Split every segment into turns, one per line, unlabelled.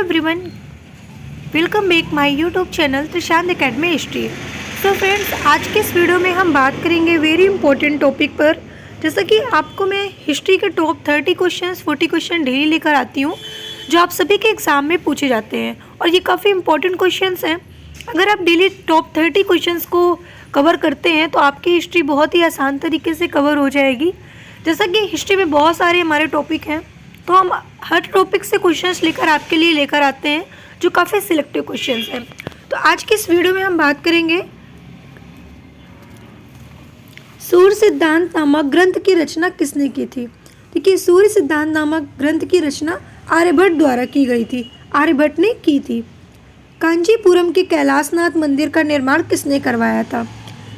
Everyone, welcome back my YouTube channel Trishant academy history. So friends, आज के इस video में हम बात करेंगे वेरी इंपॉर्टेंट टॉपिक पर। जैसा कि आपको मैं हिस्ट्री के टॉप 30 क्वेश्चंस 40 क्वेश्चन डेली लेकर आती हूँ, जो आप सभी के एग्ज़ाम में पूछे जाते हैं और ये काफ़ी इंपॉर्टेंट क्वेश्चंस हैं। अगर आप डेली टॉप 30 क्वेश्चंस को कवर करते हैं तो आपकी हिस्ट्री बहुत ही आसान तरीके से कवर हो जाएगी। जैसा कि हिस्ट्री में बहुत सारे हमारे टॉपिक हैं, तो हम हर टॉपिक से क्वेश्चंस लेकर लेकर आते हैं, जो काफ़ी सिलेक्टिव क्वेश्चंस हैं। तो आज की इस वीडियो में हम बात करेंगे सूर्य सिद्धांत नामक ग्रंथ की रचना किसने की थी। देखिए, सूर्य सिद्धांत नामक ग्रंथ की रचना आर्यभट्ट द्वारा की गई थी। आर्यभट्ट ने की थी। कांचीपुरम के कैलाशनाथ मंदिर का निर्माण किसने करवाया था।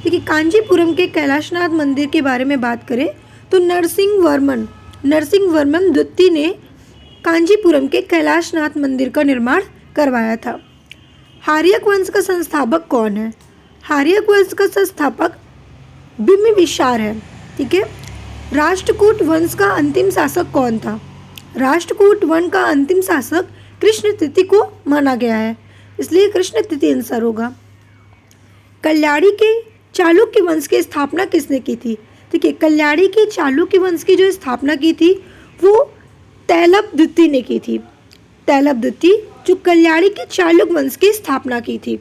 देखिए, कांचीपुरम के कैलाशनाथ मंदिर के बारे में बात करें तो नरसिंह वर्मन द्वितीय ने कांचीपुरम के कैलाशनाथ मंदिर का निर्माण करवाया था। हार्यक वंश का संस्थापक कौन है। हार्यक वंश का संस्थापक बिंबिसार है। ठीक है। राष्ट्रकूट वंश का अंतिम शासक कौन था। राष्ट्रकूट वंश का अंतिम शासक कृष्ण तृतीय को माना गया है, इसलिए कृष्ण तृतीय आंसर होगा। कल्याणी के चालुक्य वंश की स्थापना किसने की थी। देखिए, कल्याणी के चालुक्य वंश की जो स्थापना की थी वो तैलप द्वितीय ने की थी। तैलप द्वितीय जो कल्याणी के चालुक्य वंश की स्थापना की थी।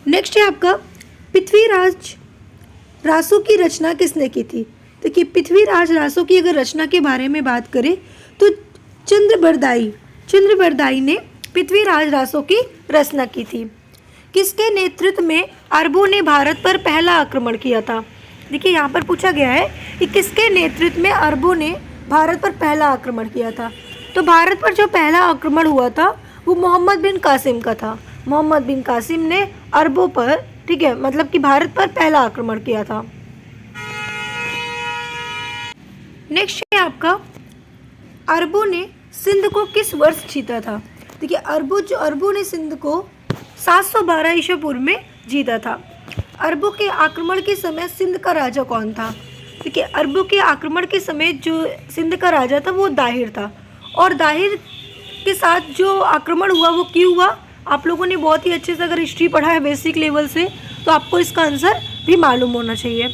नेक्स्ट है आपका पृथ्वीराज रासो की रचना किसने की थी। देखिए, पृथ्वीराज रासो की अगर रचना के बारे में बात करें तो चंद्रबरदाई ने पृथ्वीराज रासो की रचना की थी। किसके नेतृत्व में अरबों ने भारत पर पहला आक्रमण किया था। देखिए, यहाँ पर पूछा गया है कि किसके नेतृत्व में अरबों ने भारत पर पहला आक्रमण किया था। तो भारत पर जो पहला आक्रमण हुआ था वो मोहम्मद बिन कासिम का था। मोहम्मद बिन कासिम ने अरबों पर, ठीक है, मतलब कि भारत पर पहला आक्रमण किया था। नेक्स्ट है आपका अरबों ने सिंध को किस वर्ष जीता था। देखिए, अरबों ने सिंध को 712 ईसा पूर्व में जीता था। अरबों के आक्रमण के समय सिंध का राजा कौन था। देखिए, अरबों के आक्रमण के समय जो सिंध का राजा था वो दाहिर था। और दाहिर के साथ जो आक्रमण हुआ वो क्यों हुआ, आप लोगों ने बहुत ही अच्छे से अगर हिस्ट्री पढ़ा है बेसिक लेवल से तो आपको इसका आंसर भी मालूम होना चाहिए।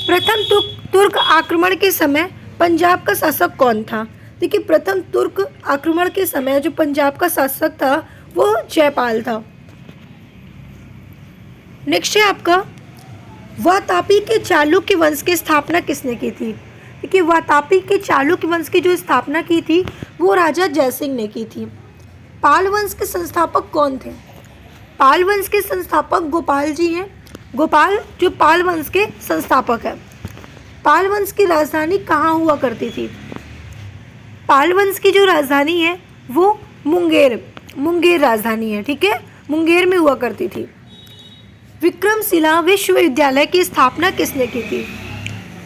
प्रथम तुर्क आक्रमण के समय पंजाब का शासक कौन था। देखिए, प्रथम तुर्क आक्रमण के समय जो पंजाब का शासक था वो जयपाल था। नेक्स्ट है आपका वातापी के चालुक्य वंश की स्थापना किसने की थी। देखिए, वातापी के चालुक्य वंश की जो स्थापना की थी वो राजा जयसिंह ने की थी। पाल वंश के संस्थापक कौन थे। पाल वंश के संस्थापक गोपाल जी हैं। गोपाल जो पाल वंश के संस्थापक है। पाल वंश की राजधानी कहाँ हुआ करती थी। पाल वंश की जो राजधानी है वो मुंगेर राजधानी है। ठीक है, मुंगेर में हुआ करती थी। विक्रमशिला विश्वविद्यालय की स्थापना किसने की थी।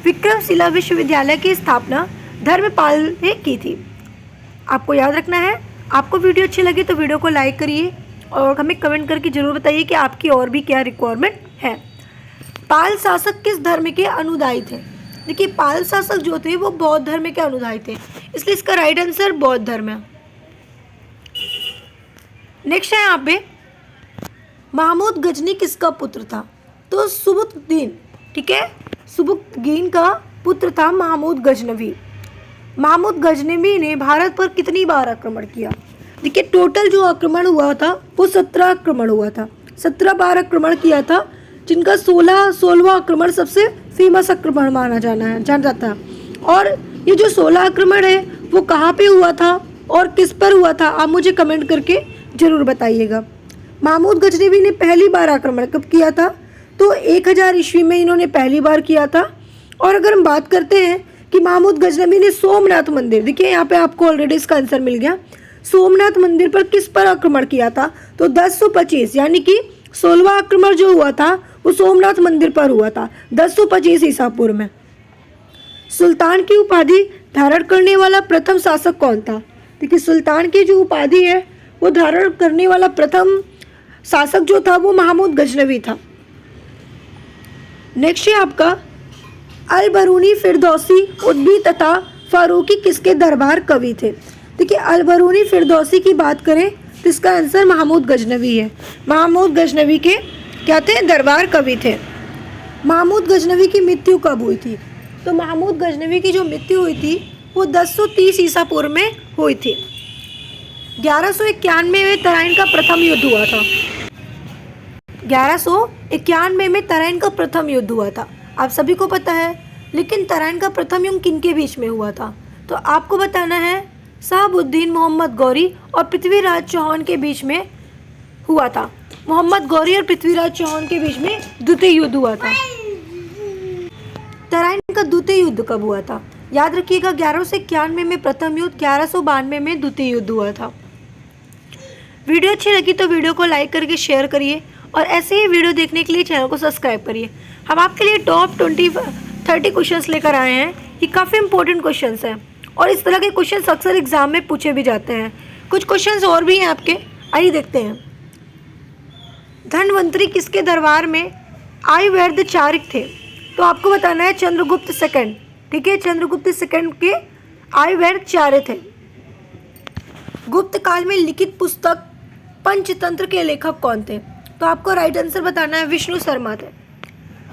विक्रमशिला विश्वविद्यालय की स्थापना धर्मपाल ने की थी। आपको याद रखना है। आपको वीडियो अच्छी लगी तो वीडियो को लाइक करिए और हमें कमेंट करके जरूर बताइए कि आपकी और भी क्या रिक्वायरमेंट है। पाल शासक किस धर्म के अनुयायी थे। देखिए, पाल शासक जो थे वो बौद्ध धर्म के अनुयायी थे, इसलिए इसका राइट आंसर बौद्ध धर्म है। नेक्स्ट है यहाँ पे महमूद गजनी किसका पुत्र था। तो सुबुक्तदीन, ठीक है, सुबुक्तदीन का पुत्र था महमूद गजनवी। महमूद गजनवी ने भारत पर कितनी बार आक्रमण किया। देखिए, टोटल जो आक्रमण हुआ था वो 17 आक्रमण हुआ था। 17 बार आक्रमण किया था, जिनका 16वां आक्रमण सबसे फेमस आक्रमण माना जाता है। और ये जो 16 आक्रमण है वो कहाँ पे हुआ था और किस पर हुआ था, आप मुझे कमेंट करके जरूर बताइएगा। महमूद गजनवी ने पहली बार आक्रमण कब किया था, तो 1000 ईस्वी में इन्होंने पहली बार किया था। और अगर हम बात करते हैं कि महमूद गजनवी ने सोमनाथ मंदिर, देखिए यहाँ पे आपको ऑलरेडी इसका आंसर मिल गया। सोमनाथ मंदिर पर किस पर आक्रमण किया था, तो 1025, यानी कि 16वां आक्रमण जो हुआ था वो सोमनाथ मंदिर पर हुआ था 1025 ईसा पूर्व में। सुल्तान की उपाधि धारण करने वाला प्रथम शासक कौन था। देखिए, सुल्तान की जो उपाधि है वो धारण करने वाला प्रथम शासक जो था वो महमूद गजनवी था। नेक्स्ट है आपका अल बरूनी, फिरदौसी, उद्बी तथा फारूकी किसके दरबार कवि थे। देखिए अलबरूनी फिरदौसी की बात करें तो इसका आंसर महमूद गजनवी है। महमूद गजनवी के क्या थे? दरबार कवि थे। महमूद गजनवी की मृत्यु कब हुई थी? तो महमूद गजनवी की जो मृत्यु हुई थी वो 1030 ईसा पूर्व में हुई थी। 1191 में तराइन का प्रथम युद्ध हुआ था। 1191 में तराइन का प्रथम युद्ध हुआ था, आप सभी को पता है। लेकिन तराइन का प्रथम युद्ध किनके बीच में हुआ था? तो आपको बताना है शहाबुद्दीन मोहम्मद गौरी और पृथ्वीराज चौहान के बीच में हुआ था। मोहम्मद गौरी और पृथ्वीराज चौहान के बीच में द्वितीय युद्ध हुआ था। तराइन का द्वितीय युद्ध कब हुआ था? याद रखिएगा 1191 में प्रथम युद्ध, 1192 में द्वितीय युद्ध हुआ था। वीडियो अच्छी लगी तो वीडियो को लाइक करके शेयर करिए और ऐसे ही वीडियो देखने के लिए चैनल को सब्सक्राइब करिए। हम आपके लिए टॉप 30 क्वेश्चंस लेकर आए हैं। ये काफ़ी इंपॉर्टेंट क्वेश्चंस हैं और इस तरह के क्वेश्चंस अक्सर एग्जाम में पूछे भी जाते हैं। कुछ क्वेश्चंस और भी हैं आपके, आइए देखते हैं। धनवंतरी किसके दरबार में आयुर्वेद चारिक थे? तो आपको बताना है चंद्रगुप्त सेकंड। ठीक है, चंद्रगुप्त सेकंड के आयुर्वेद चार्य थे। गुप्त काल में लिखित पुस्तक पंचतंत्र के लेखक कौन थे? तो आपको राइट आंसर बताना है विष्णु शर्मा थे।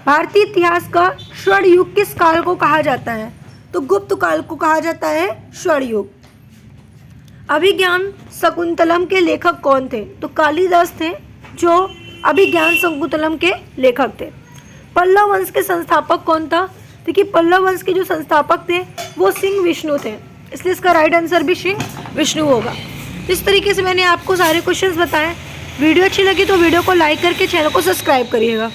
भारतीय इतिहास का स्वर्ण युग किस काल को कहा जाता है? तो गुप्त काल को कहा जाता है स्वर्ण युग। अभिज्ञान शकुंतलम के लेखक कौन थे? तो कालिदास थे, जो अभिज्ञान शकुंतलम के लेखक थे। पल्लव वंश के संस्थापक कौन था? देखिए पल्लव वंश के जो संस्थापक थे वो सिंह विष्णु थे, इसलिए इसका राइट आंसर भी सिंह विष्णु होगा। इस तरीके से मैंने आपको सारे क्वेश्चंस बताए। वीडियो अच्छी लगी तो वीडियो को लाइक करके चैनल को सब्सक्राइब करिएगा।